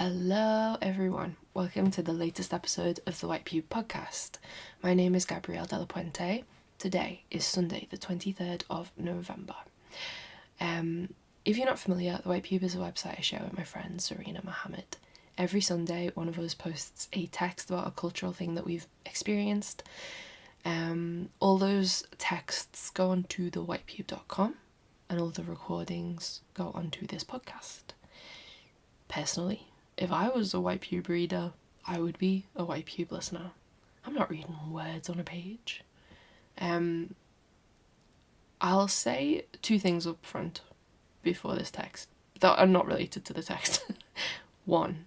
Hello everyone, welcome to the latest episode of the White Pube podcast. My name is Gabrielle Della Puente. Today is Sunday the 23rd of November. If you're not familiar, the White Pube is a website I share with my friend Zarina Mohammed. Every Sunday one of us posts a text about a cultural thing that we've experienced. All those texts go onto thewhitepube.com and all the recordings go onto this podcast. Personally, if I was a White Pube reader, I would be a White Pube listener. I'm not reading words on a page. I'll say two things up front before this text that are not related to the text. One,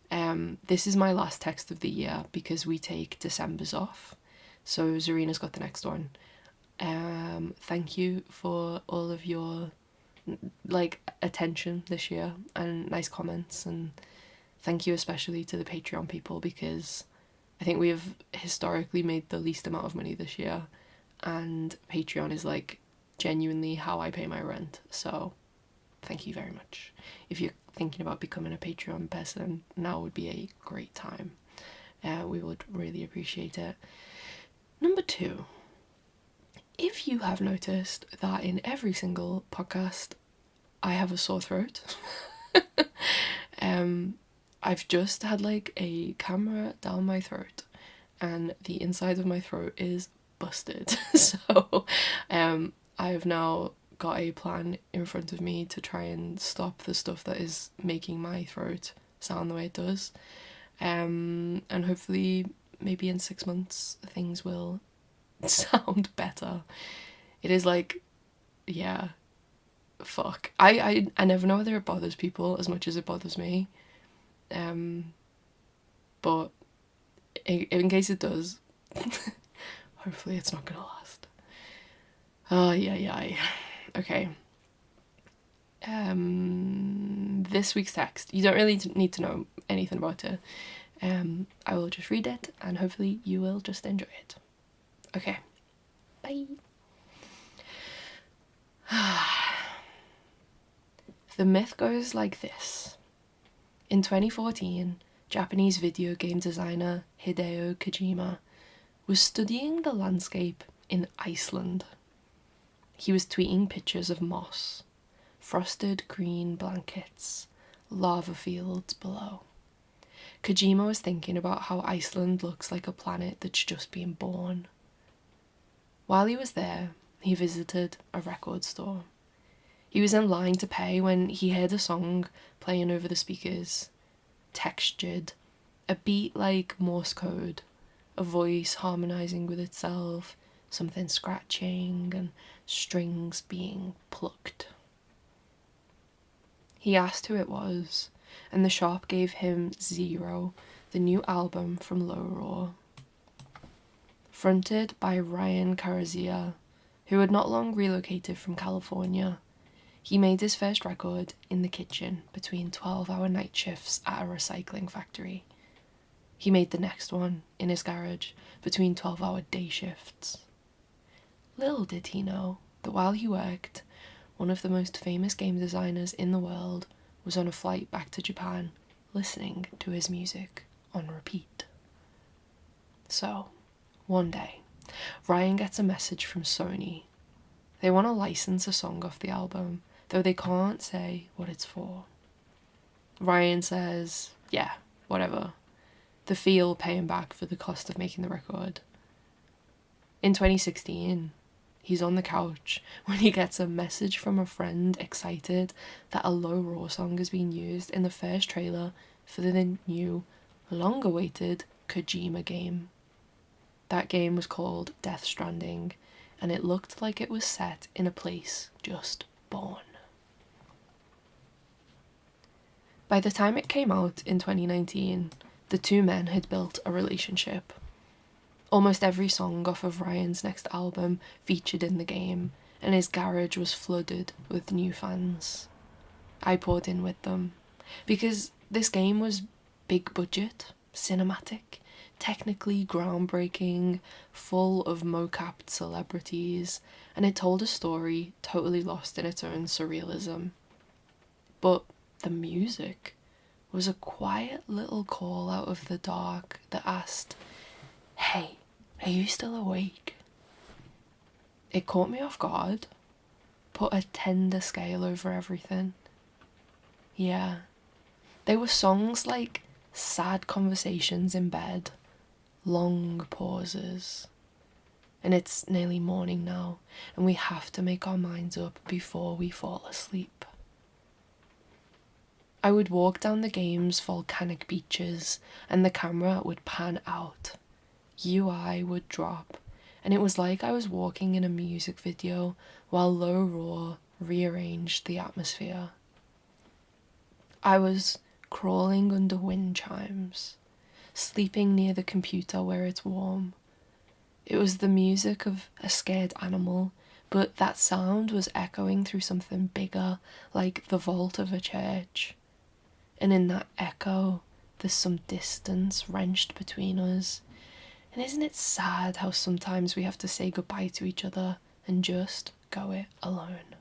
this is my last text of the year because we take December's off. So Zarina's got the next one. Thank you for all of your attention this year and nice comments, and thank you especially to the Patreon people because I think we have historically made the least amount of money this year, and Patreon is genuinely how I pay my rent, so thank you very much. If you're thinking about becoming a Patreon person, now would be a great time. We would really appreciate it. Number two, if you have noticed that in every single podcast I have a sore throat, I've just had a camera down my throat and the inside of my throat is busted. So I have now got a plan in front of me to try and stop the stuff that is making my throat sound the way it does. And hopefully maybe in 6 months things will sound better. It is fuck. I never know whether it bothers people as much as it bothers me. But in case it does, hopefully it's not gonna last. Okay. This week's text. You don't really need to know anything about it. I will just read it and hopefully you will just enjoy it. Okay. Bye. The myth goes like this. In 2014, Japanese video game designer Hideo Kojima was studying the landscape in Iceland. He was tweeting pictures of moss, frosted green blankets, lava fields below. Kojima was thinking about how Iceland looks like a planet that's just been born. While he was there, he visited a record store. He was in line to pay when he heard a song playing over the speakers, textured, a beat like Morse code, a voice harmonising with itself, something scratching and strings being plucked. He asked who it was, and the shop gave him Zero, the new album from Low Roar. Fronted by Ryan Carazia, who had not long relocated from California, he made his first record in the kitchen between 12-hour night shifts at a recycling factory. He made the next one in his garage between 12-hour day shifts. Little did he know that while he worked, one of the most famous game designers in the world was on a flight back to Japan listening to his music on repeat. So, one day, Ryan gets a message from Sony. They want to license a song off the album, though they can't say what it's for. Ryan says, yeah, whatever. The fee will pay him back for the cost of making the record. In 2016, he's on the couch when he gets a message from a friend excited that a Low Roar song is being used in the first trailer for the new, long-awaited Kojima game. That game was called Death Stranding, and it looked like it was set in a place just born. By the time it came out in 2019, the two men had built a relationship. Almost every song off of Ryan's next album featured in the game, and his garage was flooded with new fans. I poured in with them, because this game was big budget, cinematic, technically groundbreaking, full of mo-capped celebrities, and it told a story totally lost in its own surrealism. But the music was a quiet little call out of the dark that asked, "Hey, are you still awake?" It caught me off guard, put a tender scale over everything. Yeah, they were songs like sad conversations in bed, long pauses. And it's nearly morning now, and we have to make our minds up before we fall asleep. I would walk down the game's volcanic beaches, and the camera would pan out. UI would drop, and it was like I was walking in a music video while Low Roar rearranged the atmosphere. I was crawling under wind chimes, sleeping near the computer where it's warm. It was the music of a scared animal, but that sound was echoing through something bigger, like the vault of a church. And in that echo, there's some distance wrenched between us. And isn't it sad how sometimes we have to say goodbye to each other and just go it alone?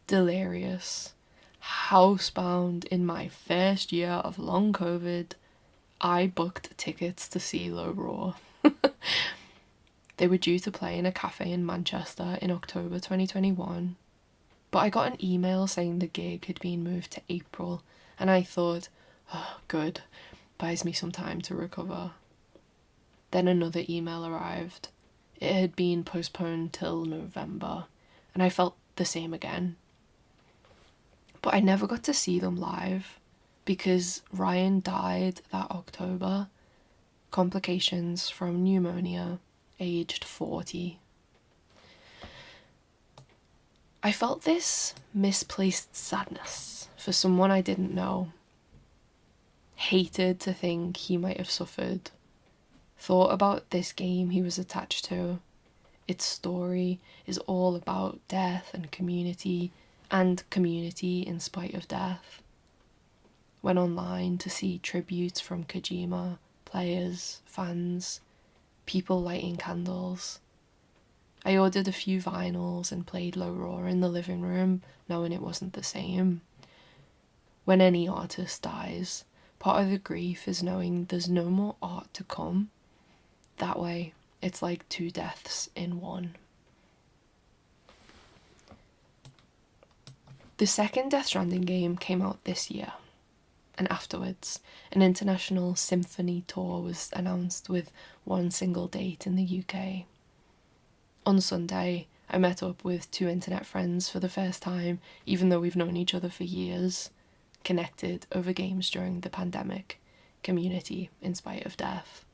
Delirious, housebound in my first year of long COVID, I booked tickets to see Low Roar. They were due to play in a cafe in Manchester in October 2021, but I got an email saying the gig had been moved to April, and I thought, oh, good, buys me some time to recover. Then another email arrived. It had been postponed till November, and I felt the same again. But I never got to see them live because Ryan died that October. Complications from pneumonia, aged 40. I felt this misplaced sadness for someone I didn't know. Hated to think he might have suffered. Thought about this game he was attached to. Its story is all about death and community in spite of death. Went online to see tributes from Kojima, players, fans, people lighting candles. I ordered a few vinyls and played Low Roar in the living room, knowing it wasn't the same. When any artist dies, part of the grief is knowing there's no more art to come. That way, it's like two deaths in one. The second Death Stranding game came out this year. And afterwards, an international symphony tour was announced with one single date in the UK. On Sunday, I met up with 2 internet friends for the first time, even though we've known each other for years, connected over games during the pandemic, community in spite of death.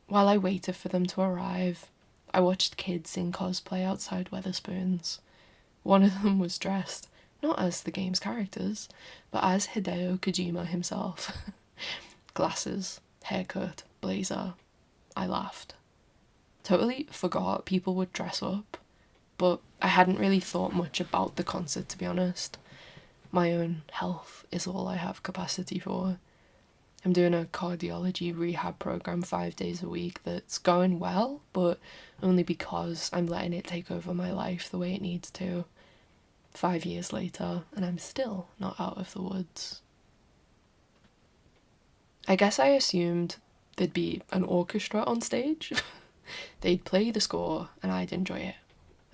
While I waited for them to arrive, I watched kids in cosplay outside Wetherspoons. One of them was dressed not as the game's characters, but as Hideo Kojima himself. Glasses, haircut, blazer. I laughed. Totally forgot people would dress up, but I hadn't really thought much about the concert, to be honest. My own health is all I have capacity for. I'm doing a cardiology rehab program 5 days a week that's going well, but only because I'm letting it take over my life the way it needs to. 5 years later, and I'm still not out of the woods. I guess I assumed there'd be an orchestra on stage. They'd play the score and I'd enjoy it.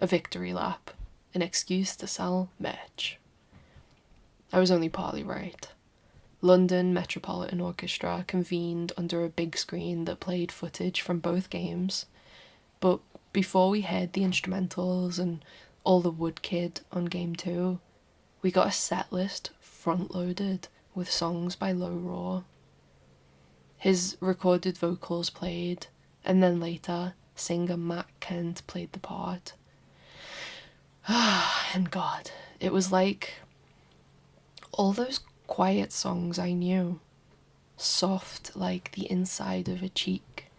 A victory lap, an excuse to sell merch. I was only partly right. London Metropolitan Orchestra convened under a big screen that played footage from both games, but before we heard the instrumentals and all the Wood Kid on Game 2, we got a set list front-loaded with songs by Low Roar. His recorded vocals played, and then later, singer Matt Kent played the part. And God, it was like all those quiet songs I knew, soft like the inside of a cheek,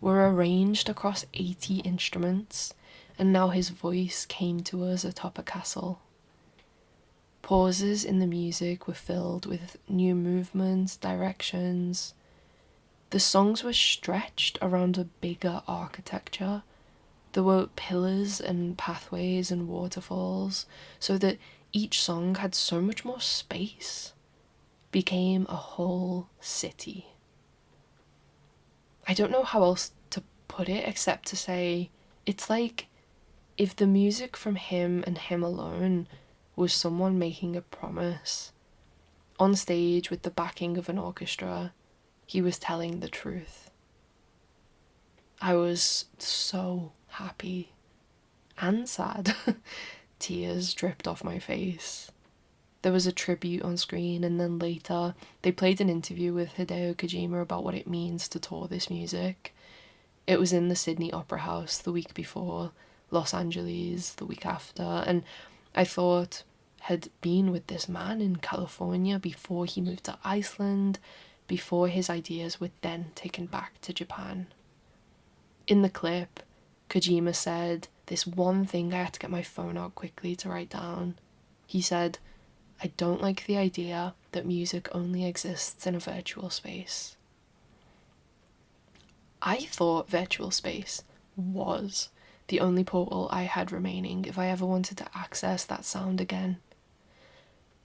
were arranged across 80 instruments, and now his voice came to us atop a castle. Pauses in the music were filled with new movements, directions. The songs were stretched around a bigger architecture. There were pillars and pathways and waterfalls, so that each song had so much more space. became a whole city. I don't know how else to put it except to say it's like if the music from him and him alone was someone making a promise. On stage with the backing of an orchestra, he was telling the truth. I was so happy and sad. Tears dripped off my face. There was a tribute on screen, and then later they played an interview with Hideo Kojima about what it means to tour this music. It was in the Sydney Opera House the week before, Los Angeles the week after, and I thought had been with this man in California before he moved to Iceland, before his ideas were then taken back to Japan. In the clip, Kojima said this one thing I had to get my phone out quickly to write down. He said, "I don't like the idea that music only exists in a virtual space." I thought virtual space was the only portal I had remaining if I ever wanted to access that sound again.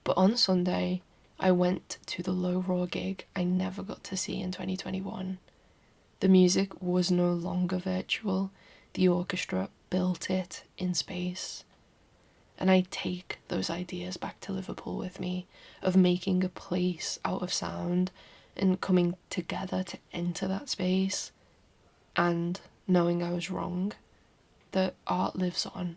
But on Sunday, I went to the Low Roar gig I never got to see in 2021. The music was no longer virtual. The orchestra built it in space. And I take those ideas back to Liverpool with me, of making a place out of sound and coming together to enter that space, and knowing I was wrong, that art lives on.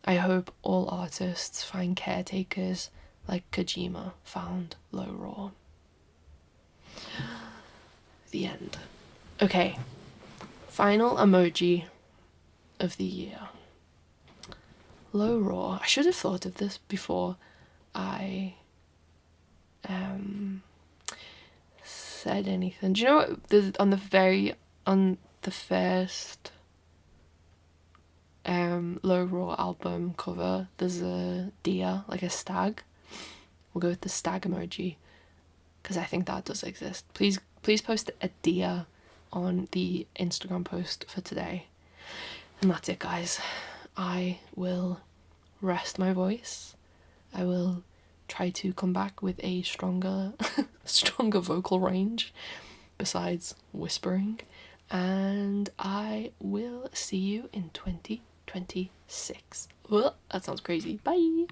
I hope all artists find caretakers like Kojima found Low Roar. The end. Okay, final emoji of the year. Low Roar. I should have thought of this before I said anything. Do you know what? On the first Low Roar album cover, there's a deer, like a stag. We'll go with the stag emoji because I think that does exist. Please post a deer on the Instagram post for today. And that's it, guys. I will rest my voice. I will try to come back with a stronger vocal range besides whispering, and I will see you in 2026. That sounds crazy. Bye.